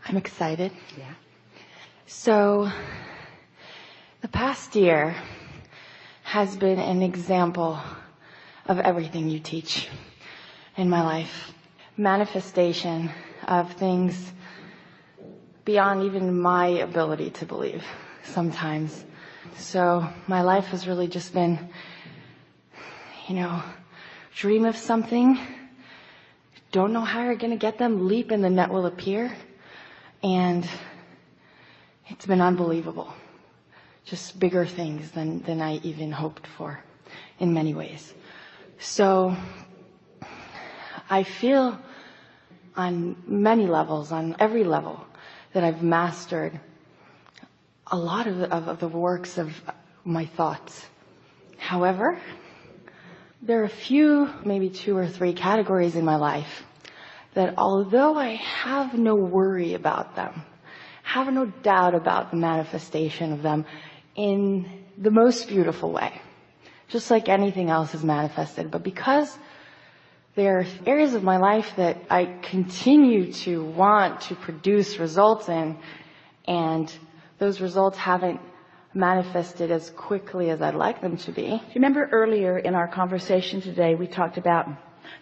I'm excited. Yeah. So, the past year has been an example of everything you teach in my life. Manifestation of things beyond even my ability to believe sometimes. So, my life has really just been, dream of something, don't know how you're going to get them, leap and the net will appear. And it's been unbelievable. Just bigger things than I even hoped for in many ways. So I feel on many levels, on every level, that I've mastered a lot of the works of my thoughts. However, there are a few, maybe 2 or 3 categories in my life that although I have no worry about them, have no doubt about the manifestation of them in the most beautiful way, just like anything else is manifested. But because there are areas of my life that I continue to want to produce results in, and those results haven't manifested as quickly as I'd like them to be. Do you remember earlier in our conversation today, we talked about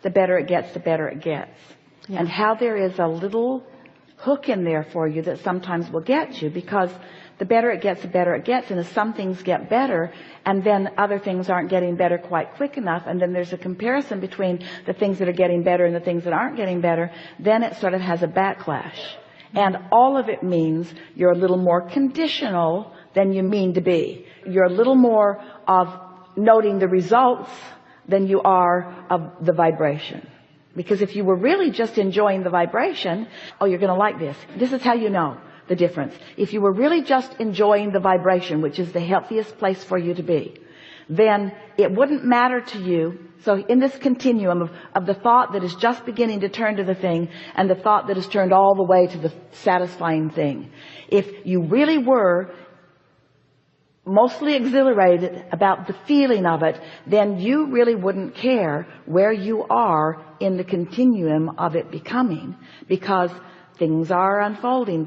the better it gets, the better it gets. Yeah. And how there is a little hook in there for you that sometimes will get you, because the better it gets, the better it gets. And as some things get better, and then other things aren't getting better quite quick enough, and then there's a comparison between the things that are getting better and the things that aren't getting better, then it sort of has a backlash. And all of it means you're a little more conditional than you mean to be. You're a little more of noting the results than you are of the vibration. Because if you were really just enjoying the vibration, oh, you're going to like this. This is how you know the difference. If you were really just enjoying the vibration, which is the healthiest place for you to be, then it wouldn't matter to you. So in this continuum of the thought that is just beginning to turn to the thing and the thought that has turned all the way to the satisfying thing, if you really were mostly exhilarated about the feeling of it, then you really wouldn't care where you are in the continuum of it becoming, because things are unfolding,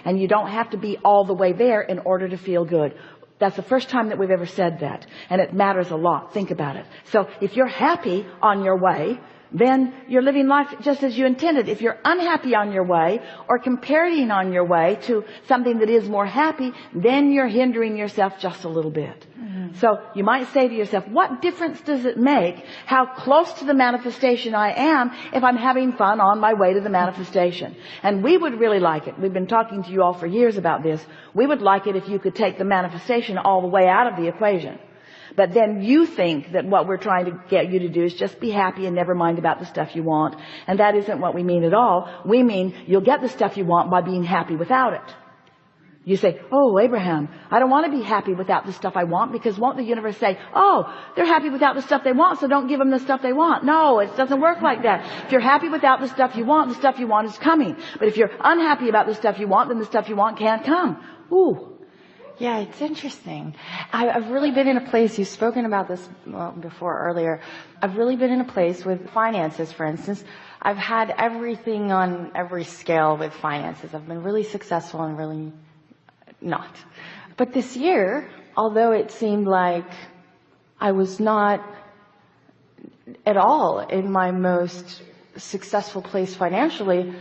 and you don't have to be all the way there in order to feel good. That's the first time that we've ever said that, and it matters a lot. Think about it. So if you're happy on your way, then you're living life just as you intended. If you're unhappy on your way, or comparing on your way to something that is more happy, then you're hindering yourself just a little bit. Mm-hmm. So you might say to yourself, what difference does it make how close to the manifestation I am if I'm having fun on my way to the manifestation? And we would really like it. We've been talking to you all for years about this. We would like it if you could take the manifestation all the way out of the equation. But then you think that what we're trying to get you to do is just be happy and never mind about the stuff you want. And that isn't what we mean at all. We mean you'll get the stuff you want by being happy without it. You say, oh, Abraham, I don't want to be happy without the stuff I want, because won't the universe say, oh, they're happy without the stuff they want, so don't give them the stuff they want. No, it doesn't work like that. If you're happy without the stuff you want is coming. But if you're unhappy about the stuff you want, then the stuff you want can't come. Ooh. Yeah, it's interesting. I've really been in a place, you've spoken about this before earlier. I've really been in a place with finances, for instance. I've had everything on every scale with finances. I've been really successful and really not. But this year, although it seemed like I was not at all in my most successful place financially,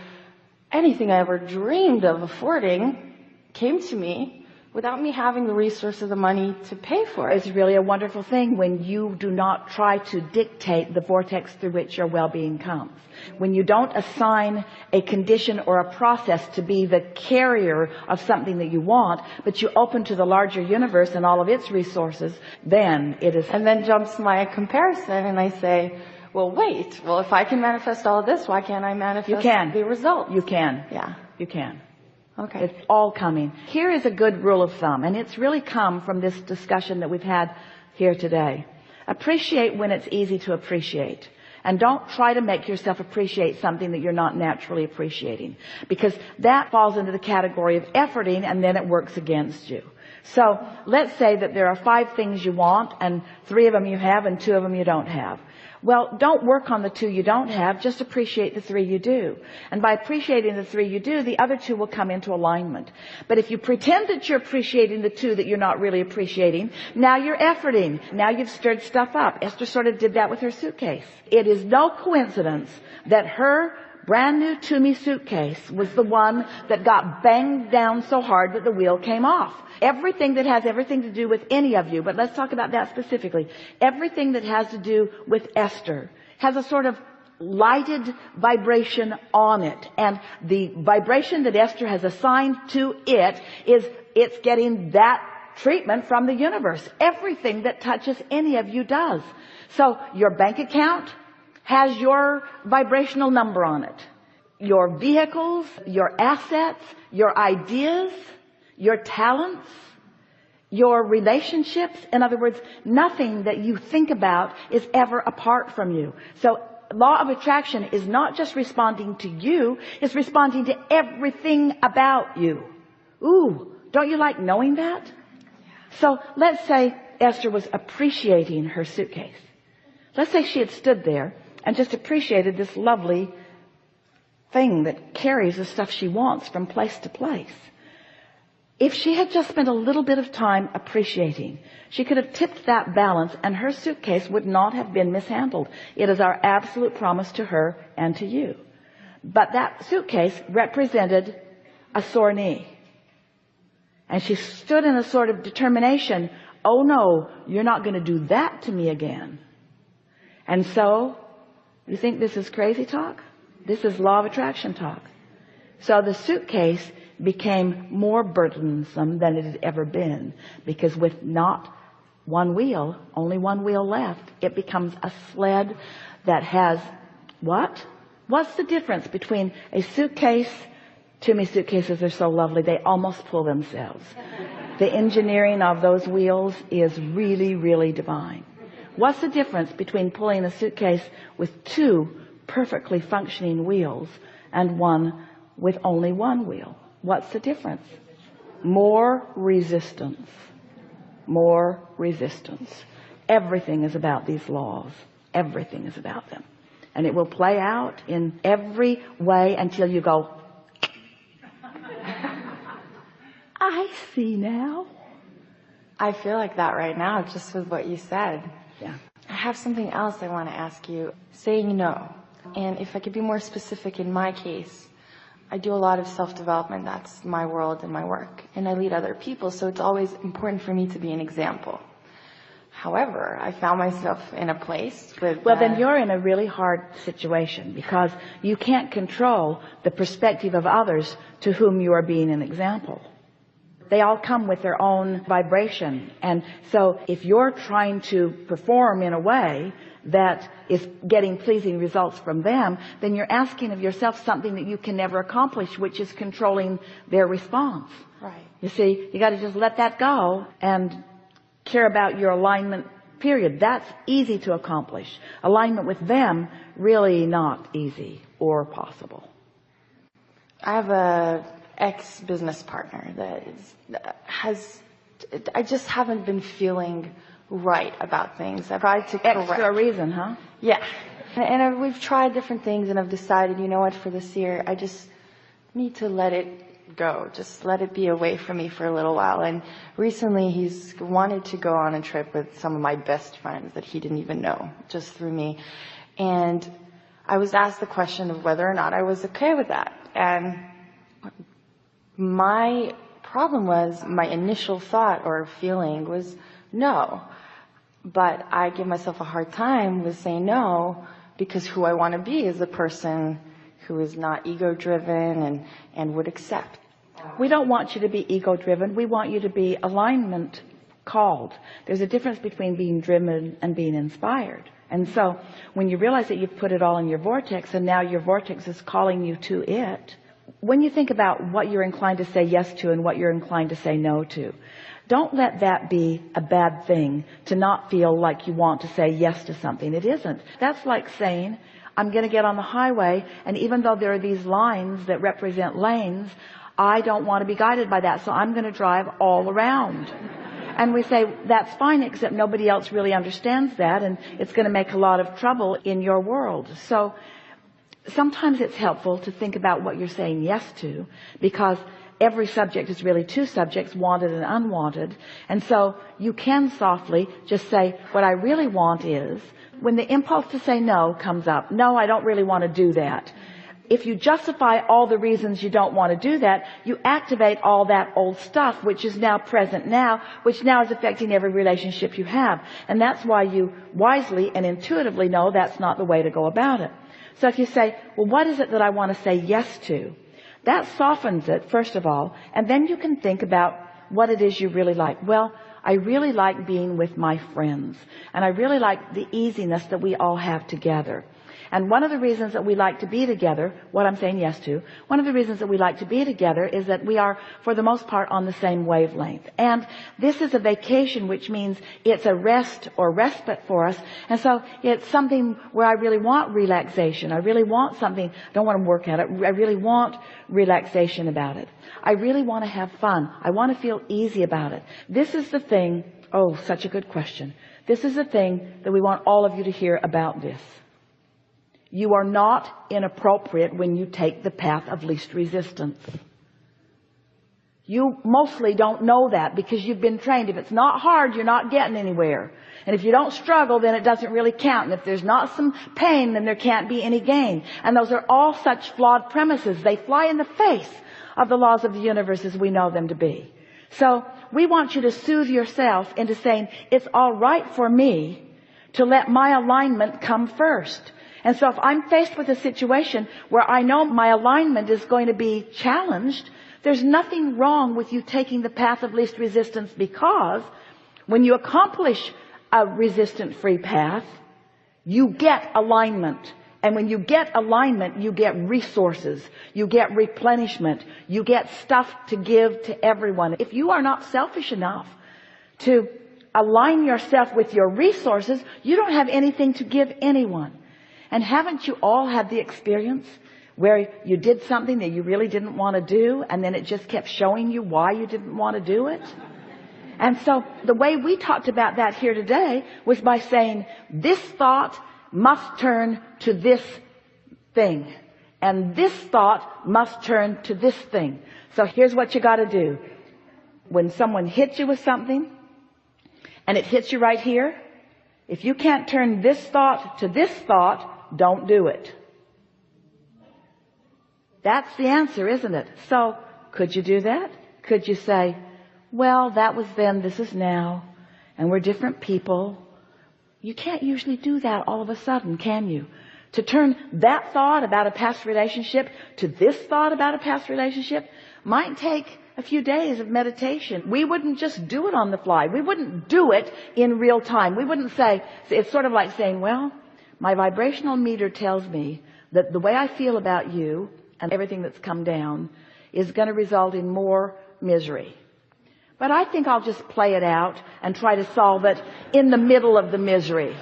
anything I ever dreamed of affording came to me without me having the resources, the money to pay for it. It's really a wonderful thing when you do not try to dictate the vortex through which your well-being comes. When you don't assign a condition or a process to be the carrier of something that you want, but you open to the larger universe and all of its resources, then it is. And then jumps my comparison, and I say, well, wait, if I can manifest all of this, why can't I manifest the result? You can. Yeah. You can. Okay. It's all coming. Here is a good rule of thumb, and it's really come from this discussion that we've had here today. Appreciate when it's easy to appreciate. And don't try to make yourself appreciate something that you're not naturally appreciating, because that falls into the category of efforting, and then it works against you. So let's say that there are 5 things you want and 3 of them you have and 2 of them you don't have. Well, don't work on the 2 you don't have, just appreciate the 3 you do. And by appreciating the 3 you do, the other 2 will come into alignment. But if you pretend that you're appreciating the 2 that you're not really appreciating, now you're efforting. Now you've stirred stuff up. Esther sort of did that with her suitcase. It is no coincidence that her brand new Toomey suitcase was the one that got banged down so hard that the wheel came off. Everything that has everything to do with any of you, but let's talk about that specifically. Everything that has to do with Esther has a sort of lighted vibration on it. And the vibration that Esther has assigned to it is it's getting that treatment from the universe. Everything that touches any of you does. So your bank account has your vibrational number on it. Your vehicles, your assets, your ideas, your talents, your relationships. In other words, nothing that you think about is ever apart from you. So law of attraction is not just responding to you, it's responding to everything about you. Ooh, don't you like knowing that? So let's say Esther was appreciating her suitcase. Let's say she had stood there and just appreciated this lovely thing that carries the stuff she wants from place to place. If she had just spent a little bit of time appreciating, she could have tipped that balance and her suitcase would not have been mishandled. It is our absolute promise to her and to you. But that suitcase represented a sore knee. And she stood in a sort of determination, oh no, you're not going to do that to me again. And so, you think this is crazy talk? This is law of attraction talk. So the suitcase became more burdensome than it had ever been, because with not one wheel, only one wheel left, it becomes a sled that has what? What's the difference between a suitcase? Toomey suitcases are so lovely, they almost pull themselves. The engineering of those wheels is really, really divine. What's the difference between pulling a suitcase with 2 perfectly functioning wheels and one with only one wheel? What's the difference? More resistance. More resistance. Everything is about these laws. Everything is about them. And it will play out in every way until you go, I see now. I feel like that right now, just with what you said. Yeah. I have something else I want to ask you. Saying no. And if I could be more specific in my case, I do a lot of self-development. That's my world and my work. And I lead other people, so it's always important for me to be an example. However, I found myself in a place with... Well, then you're in a really hard situation, because you can't control the perspective of others to whom you are being an example. They all come with their own vibration. And so if you're trying to perform in a way that is getting pleasing results from them, then you're asking of yourself something that you can never accomplish, which is controlling their response. Right. You see, you got to just let that go and care about your alignment, period. That's easy to accomplish. Alignment with them, really not easy or possible. I have a ex-business partner I just haven't been feeling right about things. I've tried to correct. Extra reason, huh? Yeah. And we've tried different things, and I've decided, you know what, for this year, I just need to let it go. Just let it be away from me for a little while. And recently he's wanted to go on a trip with some of my best friends that he didn't even know, just through me. And I was asked the question of whether or not I was okay with that. And my problem was, my initial thought or feeling was no. But I give myself a hard time with saying no, because who I want to be is a person who is not ego-driven and would accept. We don't want you to be ego-driven. We want you to be alignment called. There's a difference between being driven and being inspired. And so when you realize that you've put it all in your vortex, and now your vortex is calling you to it, when you think about what you're inclined to say yes to and what you're inclined to say no to, don't let that be a bad thing to not feel like you want to say yes to something. It isn't. That's like saying, I'm going to get on the highway, and even though there are these lines that represent lanes, I don't want to be guided by that, so I'm going to drive all around. And we say, that's fine, except nobody else really understands that, and it's going to make a lot of trouble in your world. So sometimes it's helpful to think about what you're saying yes to, because every subject is really two subjects, wanted and unwanted. And so you can softly just say, what I really want is, when the impulse to say no comes up, no, I don't really want to do that. If you justify all the reasons you don't want to do that, you activate all that old stuff, which is now present now, which now is affecting every relationship you have. And that's why you wisely and intuitively know that's not the way to go about it. So if you say, well, what is it that I want to say yes to? That softens it, first of all, and then you can think about what it is you really like. Well, I really like being with my friends, and I really like the easiness that we all have together. And one of the reasons that we like to be together, what I'm saying yes to, one of the reasons that we like to be together is that we are, for the most part, on the same wavelength. And this is a vacation, which means it's a rest or respite for us. And so it's something where I really want relaxation. I really want something, I don't want to work at it. I really want relaxation about it. I really want to have fun. I want to feel easy about it. This is the thing, oh, such a good question. This is the thing that we want all of you to hear about this. You are not inappropriate when you take the path of least resistance. You mostly don't know that because you've been trained. If it's not hard, you're not getting anywhere. And if you don't struggle, then it doesn't really count. And if there's not some pain, then there can't be any gain. And those are all such flawed premises. They fly in the face of the laws of the universe as we know them to be. So we want you to soothe yourself into saying, it's all right for me to let my alignment come first. And so if I'm faced with a situation where I know my alignment is going to be challenged, there's nothing wrong with you taking the path of least resistance, because when you accomplish a resistant-free path, you get alignment. And when you get alignment, you get resources, you get replenishment, you get stuff to give to everyone. If you are not selfish enough to align yourself with your resources, you don't have anything to give anyone. And haven't you all had the experience where you did something that you really didn't want to do, and then it just kept showing you why you didn't want to do it? And so the way we talked about that here today was by saying, this thought must turn to this thing, and this thought must turn to this thing. So here's what you got to do. When someone hits you with something, and it hits you right here, if you can't turn this thought to this thought, don't do it. That's the answer, isn't it? So could you do that? Could you say, well, that was then, this is now, and we're different people? You can't usually do that all of a sudden, can you? To turn that thought about a past relationship to this thought about a past relationship might take a few days of meditation. We wouldn't just do it on the fly. We wouldn't do it in real time. We wouldn't say, it's sort of like saying, well, my vibrational meter tells me that the way I feel about you and everything that's come down is going to result in more misery. But I think I'll just play it out and try to solve it in the middle of the misery.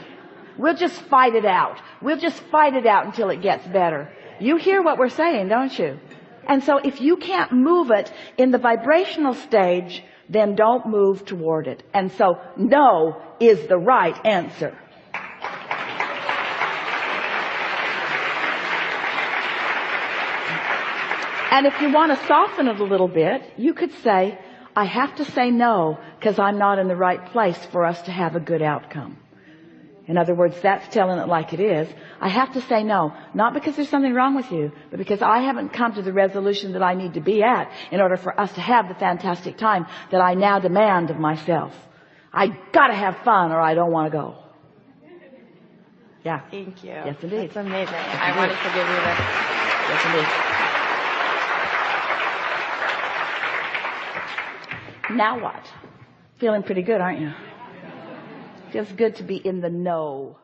We'll just fight it out. We'll just fight it out until it gets better. You hear what we're saying, don't you? And so if you can't move it in the vibrational stage, then don't move toward it. And so no is the right answer. And if you want to soften it a little bit, you could say, I have to say no because I'm not in the right place for us to have a good outcome. In other words, that's telling it like it is. I have to say no, not because there's something wrong with you, but because I haven't come to the resolution that I need to be at in order for us to have the fantastic time that I now demand of myself. I gotta have fun or I don't want to go. Yeah. Thank you. Yes, indeed. That's amazing. Yes, I wanted to give you this. Yes, indeed. Now what? Feeling pretty good, aren't you? Feels good to be in the know.